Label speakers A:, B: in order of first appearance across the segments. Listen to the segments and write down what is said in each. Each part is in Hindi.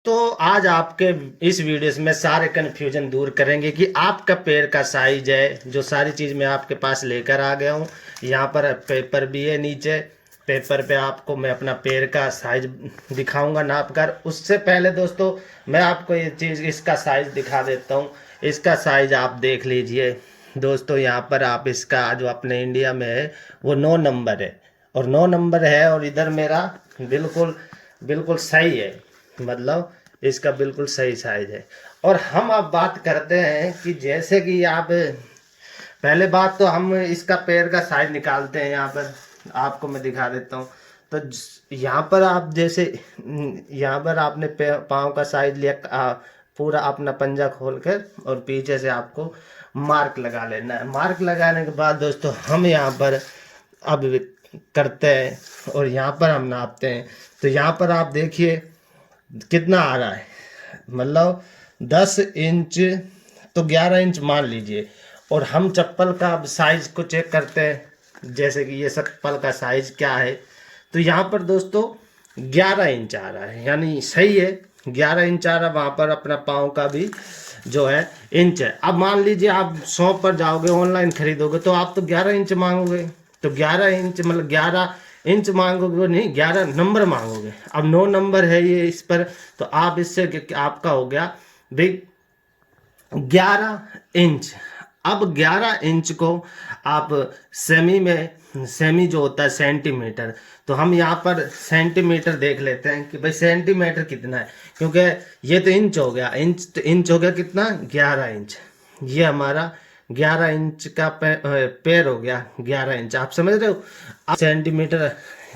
A: तो आज आपके इस वीडियो में सारे कन्फ्यूजन दूर करेंगे कि आपका पैर का साइज है, जो सारी चीज़ मैं आपके पास लेकर आ गया हूँ। यहाँ पर पेपर भी है, नीचे पेपर पे आपको मैं अपना पैर का साइज दिखाऊंगा नाप कर। उससे पहले दोस्तों मैं आपको ये चीज़ इसका साइज दिखा देता हूँ। इसका साइज आप देख लीजिए दोस्तों। यहाँ पर आप इसका जो अपने इंडिया में है वो 9 नंबर है, और 9 नंबर है, और इधर मेरा बिल्कुल बिल्कुल सही है, मतलब इसका बिल्कुल सही साइज है। और हम अब बात करते हैं कि जैसे कि आप पहले बात तो हम इसका पैर का साइज निकालते हैं। यहाँ पर आपको मैं दिखा देता हूँ। तो यहाँ पर आप जैसे यहाँ पर आपने पाँव का साइज लिया, पूरा अपना पंजा खोल कर, और पीछे से आपको मार्क लगा लेना है। मार्क लगाने के बाद दोस्तों हम यहाँ पर अब करते हैं और यहाँ पर हम नापते हैं। तो यहाँ पर आप देखिए कितना आ रहा है, मतलब 10 इंच, तो 11 इंच मान लीजिए। और हम चप्पल का अब साइज को चेक करते हैं, जैसे कि ये चप्पल का साइज क्या है। तो यहाँ पर दोस्तों 11 इंच आ रहा है, यानी सही है। 11 इंच आ रहा है। वहाँ पर अपना पाँव का भी जो है इंच है। अब मान लीजिए आप शॉप पर जाओगे, ऑनलाइन खरीदोगे, तो आप तो 11 इंच मांगोगे। तो 11 इंच मतलब 11 इंच मांगोगे नहीं, 11 नंबर मांगोगे। अब 9 नंबर है ये इस पर, तो आप इससे आपका हो गया भाई 11 इंच। अब 11 इंच को आप सेमी में, सेमी जो होता है सेंटीमीटर, तो हम यहाँ पर सेंटीमीटर देख लेते हैं कि भाई सेंटीमीटर कितना है, क्योंकि ये तो इंच हो गया। इंच तो इंच हो गया कितना, 11 इंच। ये हमारा 11 इंच का पैर हो गया, 11 इंच। आप समझ रहे हो, अब सेंटीमीटर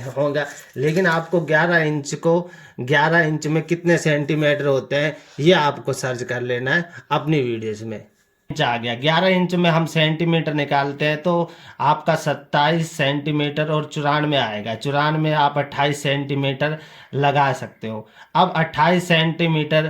A: होगा, लेकिन आपको 11 इंच को 11 इंच में कितने सेंटीमीटर होते हैं ये आपको सर्च कर लेना है अपनी वीडियोस में। इंच आ गया, 11 इंच में हम सेंटीमीटर निकालते हैं तो आपका 27 सेंटीमीटर, और 94 आएगा। 94 आप 28 सेंटीमीटर लगा सकते हो। अब 28 सेंटीमीटर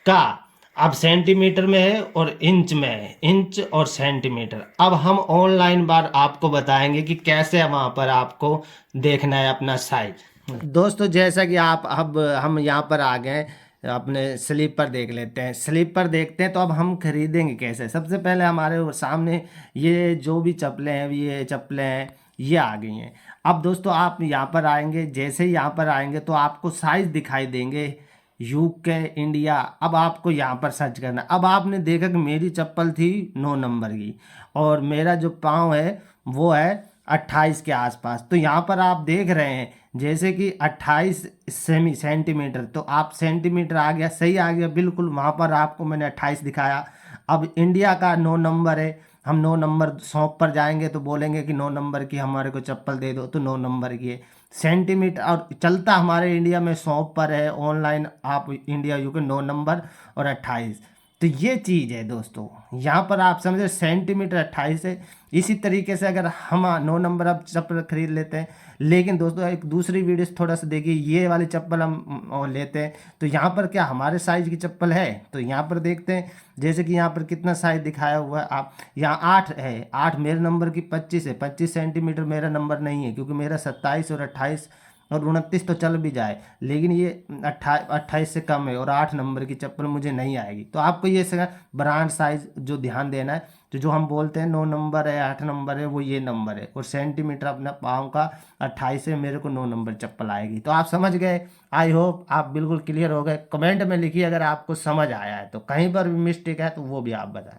A: का, अब सेंटीमीटर में है और इंच में है, इंच और सेंटीमीटर। अब हम ऑनलाइन बार आपको बताएंगे कि कैसे वहाँ पर आपको देखना है अपना साइज। दोस्तों जैसा कि आप, अब हम यहाँ पर आ गए, अपने स्लीपर देख लेते हैं। स्लीपर देखते हैं तो अब हम खरीदेंगे कैसे। सबसे पहले हमारे सामने ये जो भी चप्पलें हैं, ये चप्पलें हैं, ये आ गई हैं। अब दोस्तों आप यहाँ पर आएंगे, जैसे ही यहाँ पर आएंगे तो आपको साइज दिखाई देंगे, यूके, इंडिया। अब आपको यहाँ पर सर्च करना। अब आपने देखा कि मेरी चप्पल थी 9 नंबर की, और मेरा जो पाँव है वो है 28 के आसपास। तो यहाँ पर आप देख रहे हैं जैसे कि 28 सेंटीमीटर, तो आप सेंटीमीटर आ गया, सही आ गया बिल्कुल। वहाँ पर आपको मैंने 28 दिखाया। अब इंडिया का 9 नंबर है, हम 9 नंबर शॉप पर जाएंगे तो बोलेंगे कि 9 नंबर की हमारे को चप्पल दे दो, तो 9 नंबर की है। सेंटीमीटर और चलता हमारे इंडिया में शॉप पर है, ऑनलाइन आप इंडिया यूके 9 नंबर और 28। तो ये चीज़ है दोस्तों, यहाँ पर आप समझे सेंटीमीटर 28 है। इसी तरीके से अगर हम 9 नंबर अब चप्पल खरीद लेते हैं, लेकिन दोस्तों एक दूसरी वीडियो से थोड़ा सा देखिए, ये वाली चप्पल हम लेते हैं तो यहाँ पर क्या हमारे साइज की चप्पल है, तो यहाँ पर देखते हैं जैसे कि यहाँ पर कितना साइज दिखाया हुआ है। आप यहाँ 8 है, 8 मेरे नंबर की 25 है। 25 सेंटीमीटर मेरा नंबर नहीं है, क्योंकि मेरा 27 और 28 और 29 तो चल भी जाए, लेकिन ये 28 से कम है, और 8 नंबर की चप्पल मुझे नहीं आएगी। तो आपको ये ब्रांड साइज जो ध्यान देना है, तो जो हम बोलते हैं 9 नंबर है, 8 नंबर है, वो ये नंबर है। और सेंटीमीटर अपना पाँव का 28 है, मेरे को 9 नंबर चप्पल आएगी। तो आप समझ गए। आई होप आप बिल्कुल क्लियर हो गए। कमेंट में लिखिए अगर आपको समझ आया है, तो कहीं पर भी मिस्टेक है तो वो भी आप बताएं।